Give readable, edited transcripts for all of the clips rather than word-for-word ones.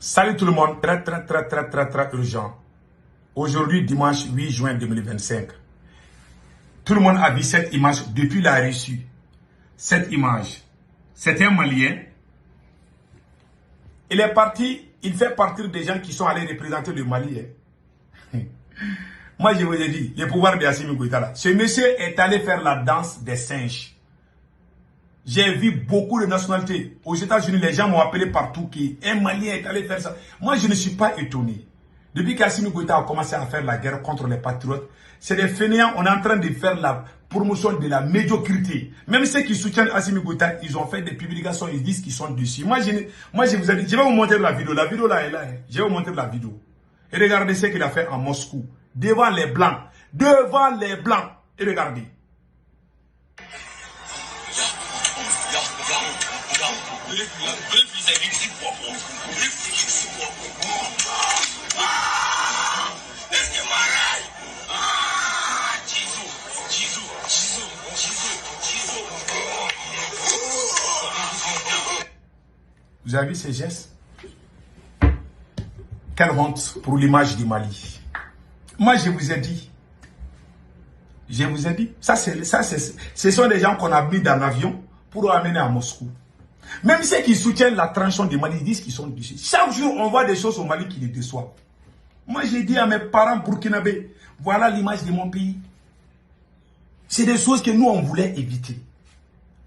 Salut tout le monde, très urgent. Aujourd'hui, dimanche 8 juin 2025. Tout le monde a vu cette image depuis la Russie. Cette image, c'est un Malien. Il est parti, il fait partie des gens qui sont allés représenter le Mali. Moi, je vous ai dit, le pouvoir de Assimi Goïta. Ce monsieur est allé faire la danse des singes. J'ai vu beaucoup de nationalités. Aux États-Unis, les gens m'ont appelé partout qu'un Malien est allé faire ça. Moi, je ne suis pas étonné. Depuis qu'Assimi Goïta a commencé à faire la guerre contre les patriotes, c'est des fainéants. On est en train de faire la promotion de la médiocrité. Même ceux qui soutiennent Assimi Goïta, ils ont fait des publications, ils disent qu'ils sont dessus. Moi, je vous ai dit, je vais vous montrer la vidéo. La vidéo là est là. Je vais vous montrer la vidéo. Et regardez ce qu'il a fait en Moscou. Devant les Blancs. Devant les Blancs. Et regardez. Vous avez vu ces gestes? Quelle honte pour l'image du Mali. Moi, je vous ai dit. Ce sont des gens qu'on a mis dans l'avion pour amener à Moscou. Même ceux qui soutiennent la transition du Mali disent qu'ils sont dessus. Chaque jour, on voit des choses au Mali qui les déçoivent. Moi, j'ai dit à mes parents burkinabés, voilà l'image de mon pays. C'est des choses que nous, on voulait éviter.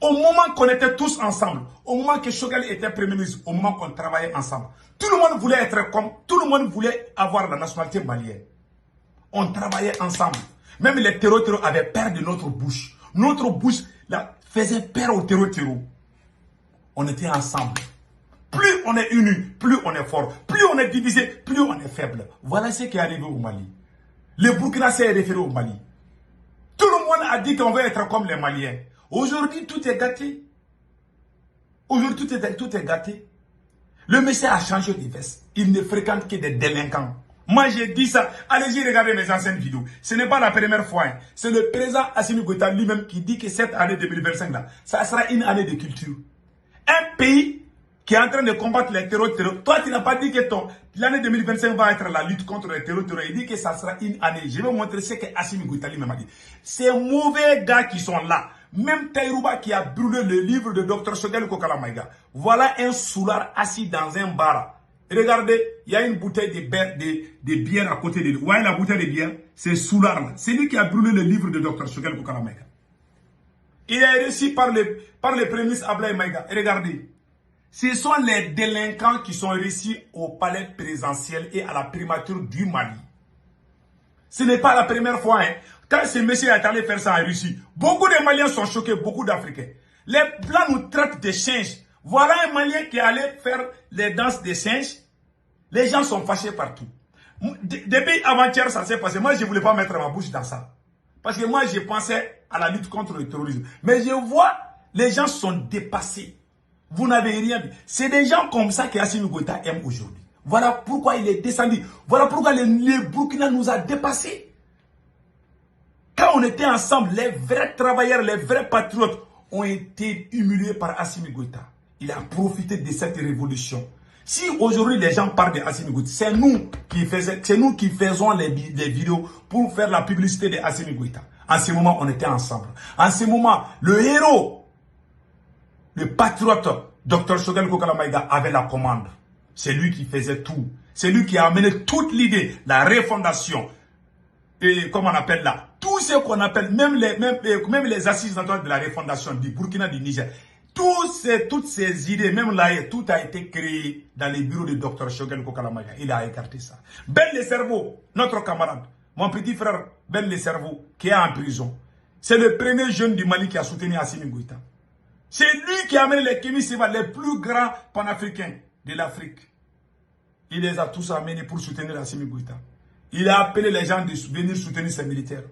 Au moment qu'on était tous ensemble, au moment que Choguel était Premier ministre, au moment qu'on travaillait ensemble, tout le monde voulait être comme, tout le monde voulait avoir la nationalité malienne. On travaillait ensemble. Même les terreaux avaient peur de notre bouche. Notre bouche là, faisait peur aux terreaux. On était ensemble. Plus on est unis, plus on est fort. Plus on est divisé, plus on est faible. Voilà ce qui est arrivé au Mali. Le Burkina s'est référé au Mali. Tout le monde a dit qu'on veut être comme les Maliens. Aujourd'hui, tout est gâté. Aujourd'hui, tout est gâté. Le monsieur a changé de veste. Il ne fréquente que des délinquants. Moi, j'ai dit ça. Allez-y, regardez mes anciennes vidéos. Ce n'est pas la première fois. Hein. C'est le président Assimi Goïta lui-même qui dit que cette année 2025, là, ça sera une année de culture. Un pays qui est en train de combattre les terroristes. Toi, tu n'as pas dit que l'année 2025 va être la lutte contre les terroristes. Il dit que ça sera une année. Je vais vous montrer ce que Assimi Goïta lui-même a dit. Ces mauvais gars qui sont là. Même Taïrouba qui a brûlé le livre de Dr Choguel Kokala Maïga. Voilà un soulard assis dans un bar. Regardez, il y a une bouteille de bière à côté de lui. Vous voyez la bouteille de bière? C'est soulard là. C'est lui qui a brûlé le livre de Dr Choguel Kokala Maïga. Il est reçu par le Premier ministre Ablaye Maïga. Et regardez, ce sont les délinquants qui sont reçus au palais présidentiel et à la primature du Mali. Ce n'est pas la première fois. Hein. Quand ce monsieur est allé faire ça en Russie, beaucoup de Maliens sont choqués, beaucoup d'Africains. Les Blancs nous traitent de singes. Voilà un Malien qui est allé faire les danses des singes. Les gens sont fâchés partout. Depuis avant-hier, ça s'est passé. Moi, je ne voulais pas mettre ma bouche dans ça. Parce que moi, je pensais à la lutte contre le terrorisme. Mais je vois, les gens sont dépassés. Vous n'avez rien vu. C'est des gens comme ça que Assimi Goïta aime aujourd'hui. Voilà pourquoi il est descendu. Voilà pourquoi le Burkina nous a dépassés. Quand on était ensemble, les vrais travailleurs, les vrais patriotes ont été humiliés par Assimi Goïta. Il a profité de cette révolution. Si aujourd'hui les gens parlent de Assimi Goïta, c'est nous qui faisons les vidéos pour faire la publicité de Assimi Goïta. En ce moment, on était ensemble. En ce moment, le héros, le patriote, Dr Choguel Kokala Maïga avait la commande. C'est lui qui faisait tout. C'est lui qui a amené toute l'idée, la refondation. Et comment on appelle là, tout ce qu'on appelle, même les assises nationales de la refondation du Burkina, du Niger, toutes ces idées, même là, tout a été créé dans les bureaux de Dr Choguel Kokala Maïga. Il a écarté ça. Ben le cerveau, notre camarade, mon petit frère Ben le cerveau, qui est en prison. C'est le premier jeune du Mali qui a soutenu Assimi Goïta. C'est lui qui a amené les Kémy Séba, les plus grands panafricains de l'Afrique. Il les a tous amenés pour soutenir Assimi Goïta. Il a appelé les gens de venir soutenir ses militaires.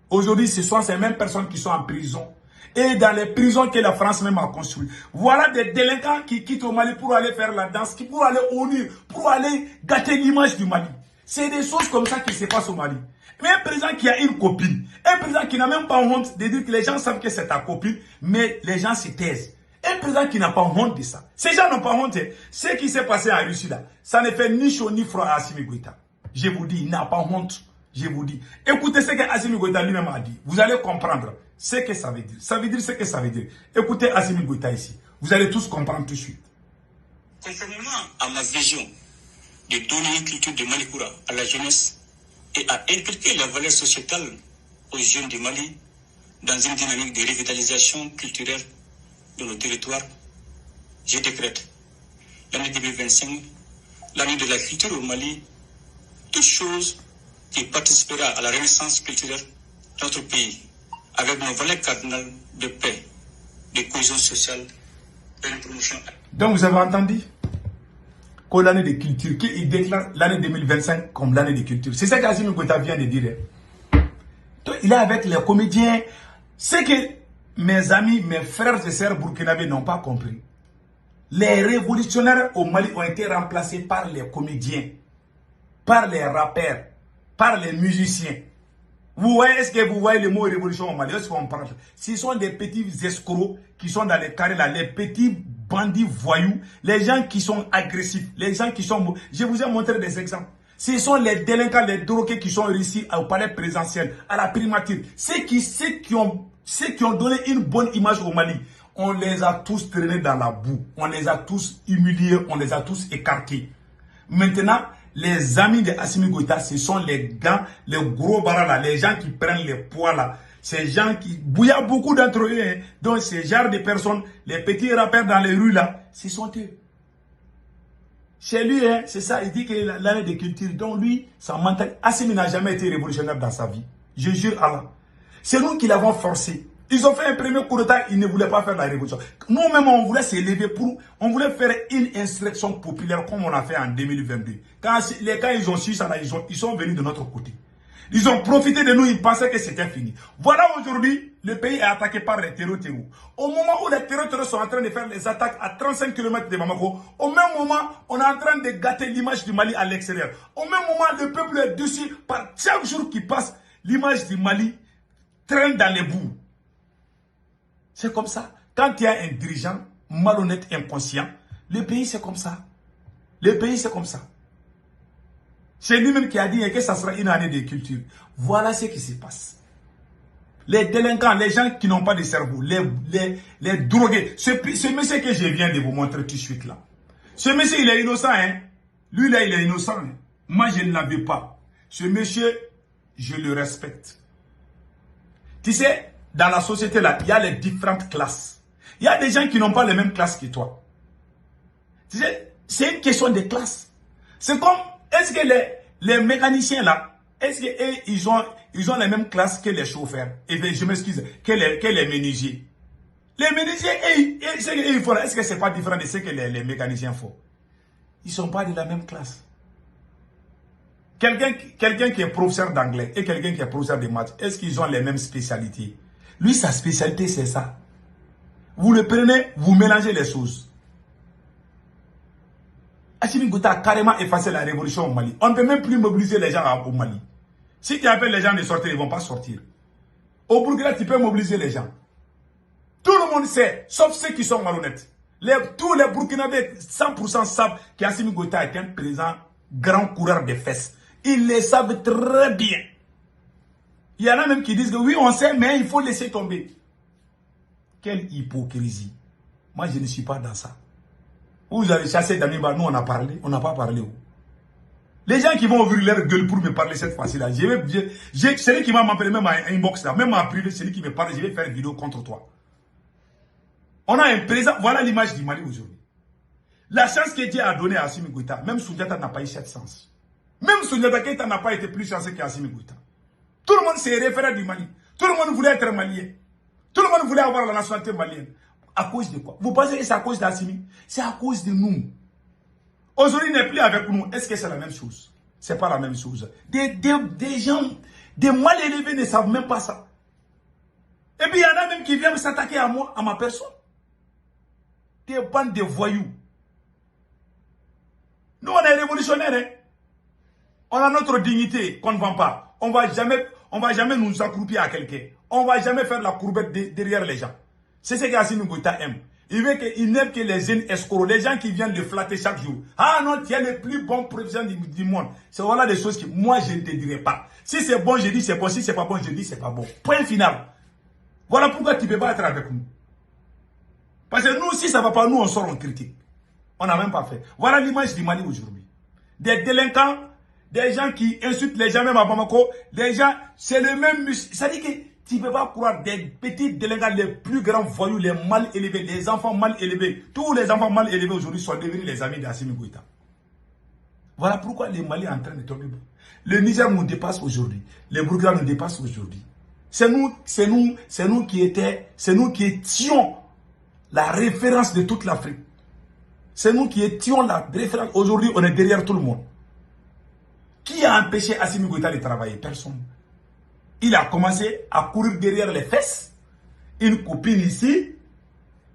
Aujourd'hui, ce sont ces mêmes personnes qui sont en prison. Et dans les prisons que la France même a construites. Voilà des délinquants qui quittent au Mali pour aller faire la danse, pour aller unir, pour aller gâter l'image du Mali. C'est des choses comme ça qui se passent au Mali. Mais un président qui a une copine, un président qui n'a même pas honte de dire que les gens savent que c'est ta copine, mais les gens se taisent. Un président qui n'a pas honte de ça. Ces gens n'ont pas honte. Ce qui s'est passé en Russie là, ça ne fait ni chaud ni froid à Assimi Goïta. Je vous dis, il n'a pas honte. Je vous dis. Écoutez ce que Assimi Goïta lui-même a dit. Vous allez comprendre ce que ça veut dire. Ça veut dire ce que ça veut dire. Écoutez Assimi Goïta ici. Vous allez tous comprendre tout de suite. Conformément à ma vision de donner une culture de Malikoura à la jeunesse et à inculquer les valeurs sociétales aux jeunes du Mali dans une dynamique de revitalisation culturelle de nos territoires, je décrète l'année 2025, l'année de la culture au Mali, toute chose qui participera à la renaissance culturelle de notre pays, avec nos valeurs cardinales de paix, de cohésion sociale et de promotion. Donc vous avez entendu que l'année de culture, qu'il déclare l'année 2025 comme l'année de culture. C'est ça qu'Assimi Goïta vient de dire. Donc, il est avec les comédiens. C'est que mes amis, mes frères et sœurs burkinabés n'ont pas compris. Les révolutionnaires au Mali ont été remplacés par les comédiens, par les rappeurs, par les musiciens. Vous voyez, est-ce que vous voyez le mot révolution au Mali? Est-ce qu'on parle? Ce sont des petits escrocs qui sont dans les carrés là, les petits bandits voyous, les gens qui sont agressifs, les gens qui sont... Je vous ai montré des exemples. Ce sont les délinquants, les drogués qui sont réussis au palais présidentiel, à la primature. Ceux qui ont donné une bonne image au Mali, on les a tous traînés dans la boue. On les a tous humiliés, on les a tous écartés. Maintenant, les amis de Assimi Goïta, ce sont les gars, les gros barras là, les gens qui prennent les poids là. Ces gens qui... Il y a beaucoup d'entre eux. Hein. Donc, ces genres de personnes, les petits rappeurs dans les rues là, ce sont eux. Chez lui, hein, c'est ça, il dit que l'année de culture. Donc lui, sa mentalité, Assimi n'a jamais été révolutionnaire dans sa vie. Je jure Allah. C'est nous qui l'avons forcé. Ils ont fait un premier coup d'État, ils ne voulaient pas faire la révolution. Nous-mêmes, on voulait s'élever on voulait faire une insurrection populaire comme on a fait en 2022. Quand ils ont su ça, là, ils sont venus de notre côté. Ils ont profité de nous, ils pensaient que c'était fini. Voilà aujourd'hui, le pays est attaqué par les terroristes. Au moment où les terroristes sont en train de faire les attaques à 35 km de Bamako, au même moment, on est en train de gâter l'image du Mali à l'extérieur. Au même moment, le peuple est dessus par chaque jour qui passe, l'image du Mali traîne dans les boues. C'est comme ça. Quand il y a un dirigeant malhonnête, inconscient, le pays c'est comme ça. Le pays c'est comme ça. C'est lui-même qui a dit que ça sera une année de culture. Voilà ce qui se passe. Les délinquants, les gens qui n'ont pas de cerveau, les drogués. Ce monsieur que je viens de vous montrer tout de suite là. Ce monsieur, il est innocent. Hein? Lui là, il est innocent. Hein? Moi, je ne l'avais pas. Ce monsieur, je le respecte. Tu sais, dans la société là, il y a les différentes classes. Il y a des gens qui n'ont pas les mêmes classes que toi. Tu sais, c'est une question de classe. C'est comme... Est-ce que les mécaniciens là, est-ce qu'ils ont les mêmes classes que les chauffeurs? Et bien, je m'excuse, que les menuisiers. Les menuisiers, est-ce que c'est pas différent de ce que les mécaniciens font? Ils ne sont pas de la même classe. Quelqu'un qui est professeur d'anglais et quelqu'un qui est professeur de maths, est-ce qu'ils ont les mêmes spécialités? Lui, sa spécialité, c'est ça. Vous le prenez, vous mélangez les choses. Assimi Goïta a carrément effacé la révolution au Mali. On ne peut même plus mobiliser les gens au Mali. Si tu appelles les gens de sortir, ils ne vont pas sortir. Au Burkina, tu peux mobiliser les gens. Tout le monde sait, sauf ceux qui sont malhonnêtes. Tous les Burkinabés, 100% savent qu'Assimi Goïta est un président grand coureur de fesses. Ils le savent très bien. Il y en a même qui disent que oui, on sait, mais il faut laisser tomber. Quelle hypocrisie. Moi, je ne suis pas dans ça. Vous avez chassé Damiba, nous on a parlé, on n'a pas parlé. Les gens qui vont ouvrir leur gueule pour me parler cette fois-ci-là, celui qui va m'appeler même à inbox là, même à privé, celui qui me parle, je vais faire une vidéo contre toi. On a un président, voilà l'image du Mali aujourd'hui. La chance que Dieu a donnée à Assimi Goïta, même Soundiata n'a pas eu cette chance. Même Soundiata Keïta n'a pas été plus chanceux qu'Assimi Goïta. Tout le monde s'est référé du Mali. Tout le monde voulait être malien. Tout le monde voulait avoir la nationalité malienne. À cause de quoi? Vous pensez que c'est à cause d'Assimi? C'est à cause de nous. Aujourd'hui, il n'est plus avec nous. Est-ce que c'est la même chose? C'est pas la même chose. Des gens, des mal élevés ne savent même pas ça. Et puis il y en a même qui viennent s'attaquer à moi, à ma personne. Des bandes de voyous. Nous, on est révolutionnaires. Hein? On a notre dignité qu'on ne vend pas. On va jamais nous accroupir à quelqu'un. On ne va jamais faire la courbette derrière les gens. C'est ce qu'Assimi Goïta aime. Il n'aime que les jeunes escrocs, les gens qui viennent le flatter chaque jour. Ah non, tu es le plus bon président du monde. C'est voilà des choses que moi, je ne te dirai pas. Si c'est bon, je dis c'est bon. Si c'est pas bon, je dis c'est pas bon. Point final. Voilà pourquoi tu ne peux pas être avec nous. Parce que nous, si ça ne va pas, nous, on sort en critique. On n'a même pas fait. Voilà l'image du Mali aujourd'hui. Des délinquants, des gens qui insultent les gens, même à Bamako. Des gens, c'est le même... Ça dit que tu ne peux pas croire des petits délinquants, les plus grands voyous, les mal élevés, les enfants mal élevés. Tous les enfants mal élevés aujourd'hui sont devenus les amis d'Assimi Goïta. Voilà pourquoi les Mali sont en train de tomber. Le Niger nous dépasse aujourd'hui. Le Burkina nous dépasse aujourd'hui. C'est nous qui étions la référence de toute l'Afrique. C'est nous qui étions la référence. Aujourd'hui, on est derrière tout le monde. Qui a empêché Assimi Goïta de travailler? Personne. Il a commencé à courir derrière les fesses. Une copine ici.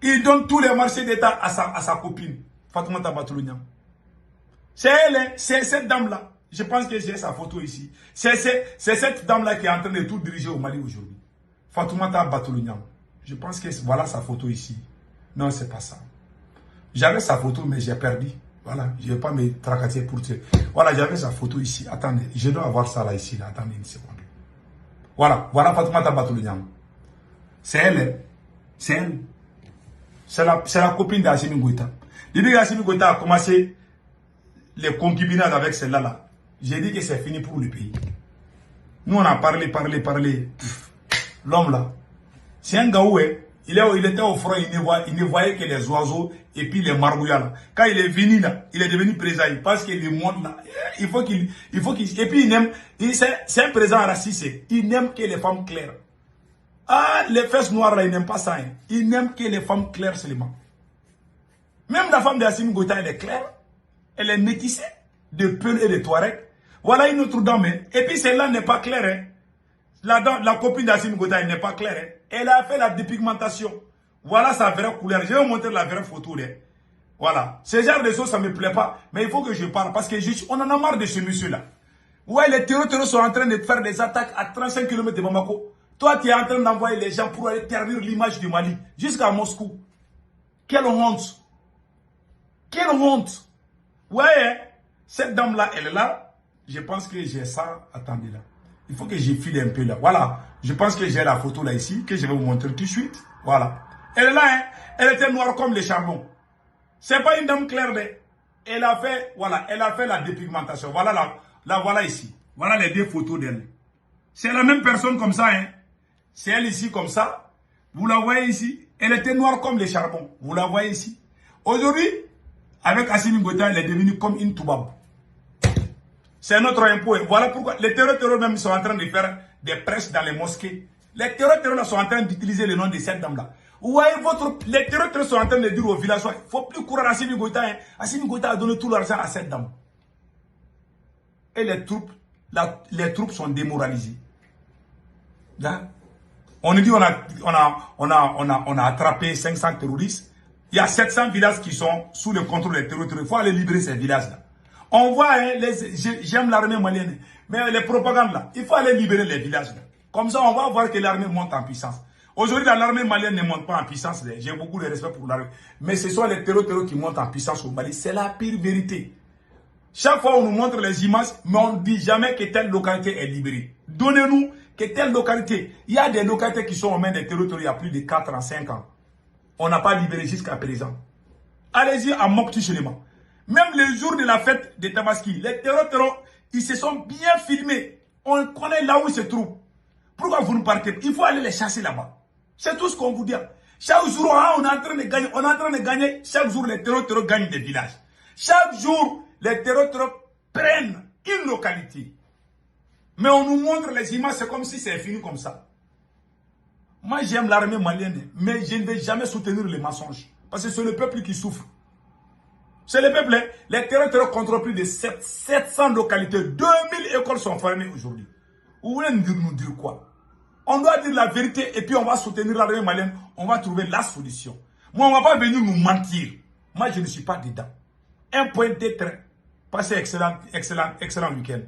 Il donne tous les marchés d'État à sa copine. Fatoumata Batoulouniam. C'est elle, c'est cette dame-là. Je pense que j'ai sa photo ici. C'est cette dame-là qui est en train de tout diriger au Mali aujourd'hui. Fatoumata Batoulouniam. Je pense que voilà sa photo ici. Non, c'est pas ça. J'avais sa photo, mais j'ai perdu. Voilà, je ne vais pas me tracasser pour te... Voilà, j'avais sa photo ici. Attendez, je dois avoir ça là, ici. Là. Attendez une seconde. Voilà, voilà Fatoumata Batoulouniam. C'est elle. C'est elle. C'est la copine d'Assimi Goïta. Depuis qu'Assimi Goïta a commencé les concubinades avec celle-là, là, j'ai dit que c'est fini pour le pays. Nous, on a parlé. L'homme là, c'est un gaou, hein. Il était au front, il ne voyait que les oiseaux et puis les margouillas là. Quand il est venu là, il est devenu président parce que le monde là, il faut qu'il, et puis il aime, c'est un président raciste, il n'aime que les femmes claires. Ah, les fesses noires là, il n'aime pas ça, hein. Il n'aime que les femmes claires seulement. Même la femme d'Assimi Goïta, elle est claire, elle est métissée, de Peul et de Touareg. Voilà une autre dame, hein. Et puis celle-là n'est pas claire, hein. La copine d'Assimi Goïta, elle n'est pas claire, hein. Elle a fait la dépigmentation. Voilà sa vraie couleur. Je vais vous montrer la vraie photo. Là. Voilà. Ce genre de choses, ça ne me plaît pas. Mais il faut que je parle. Parce que on en a marre de ce monsieur-là. Ouais, les terroristes sont en train de faire des attaques à 35 km de Bamako. Toi, tu es en train d'envoyer les gens pour aller ternir l'image du Mali. Jusqu'à Moscou. Quelle honte. Quelle honte. Ouais, cette dame-là, elle est là. Je pense que j'ai ça. Attendez là. Il faut que je file un peu là. Voilà. Je pense que j'ai la photo là ici, que je vais vous montrer tout de suite. Voilà. Elle est là, hein. Elle était noire comme le charbon. C'est pas une dame claire, mais elle a fait, voilà, elle a fait la dépigmentation. Voilà la voilà ici. Voilà les deux photos d'elle. C'est la même personne comme ça, hein. C'est elle ici comme ça. Vous la voyez ici. Elle était noire comme le charbon. Vous la voyez ici. Aujourd'hui, avec Assimi Goïta, elle est devenue comme une toubab. C'est notre impôt. Voilà pourquoi les terroristes même sont en train de faire des prêches dans les mosquées. Les terroristes sont en train d'utiliser le nom de cette dame-là. Vous voyez, les terroristes sont en train de dire aux villageois, il ne faut plus courir à Assimi Goïta. Hein. Assimi Goïta a donné tout l'argent à cette dame. Et les troupes sont démoralisées. Là, on dit on a attrapé 500 terroristes. Il y a 700 villages qui sont sous le contrôle des terroristes. Il faut aller libérer ces villages-là. On voit, hein, j'aime l'armée malienne, mais les propagandes là, il faut aller libérer les villages là. Comme ça, on va voir que l'armée monte en puissance. Aujourd'hui, l'armée malienne ne monte pas en puissance. J'ai beaucoup de respect pour l'armée. Mais ce sont les terroristes qui montent en puissance au Mali. C'est la pire vérité. Chaque fois, on nous montre les images, mais on ne dit jamais que telle localité est libérée. Donnez-nous que telle localité. Il y a des localités qui sont aux mains des terroristes il y a plus de 4 ans, 5 ans. On n'a pas libéré jusqu'à présent. Allez-y à Mopti seulement. Même le jour de la fête de Tabaski, les terroristes, ils se sont bien filmés. On connaît là où ils se trouvent. Pourquoi vous nous partez? Il faut aller les chasser là-bas. C'est tout ce qu'on vous dit. Chaque jour, on est en train de gagner. On est en train de gagner. Chaque jour, les terroristes gagnent des villages. Chaque jour, les terroristes prennent une localité. Mais on nous montre les images, c'est comme si c'est fini comme ça. Moi, j'aime l'armée malienne, mais je ne vais jamais soutenir les mensonges. Parce que c'est le peuple qui souffre. C'est le peuple. Les terroristes contrôlent plus de 700 localités. 2000 écoles sont fermées aujourd'hui. Vous voulez nous dire quoi? On doit dire la vérité et puis on va soutenir l'armée malienne. On va trouver la solution. Moi, on ne va pas venir nous mentir. Moi, je ne suis pas dedans. Un point de trait. Passez excellent week-end.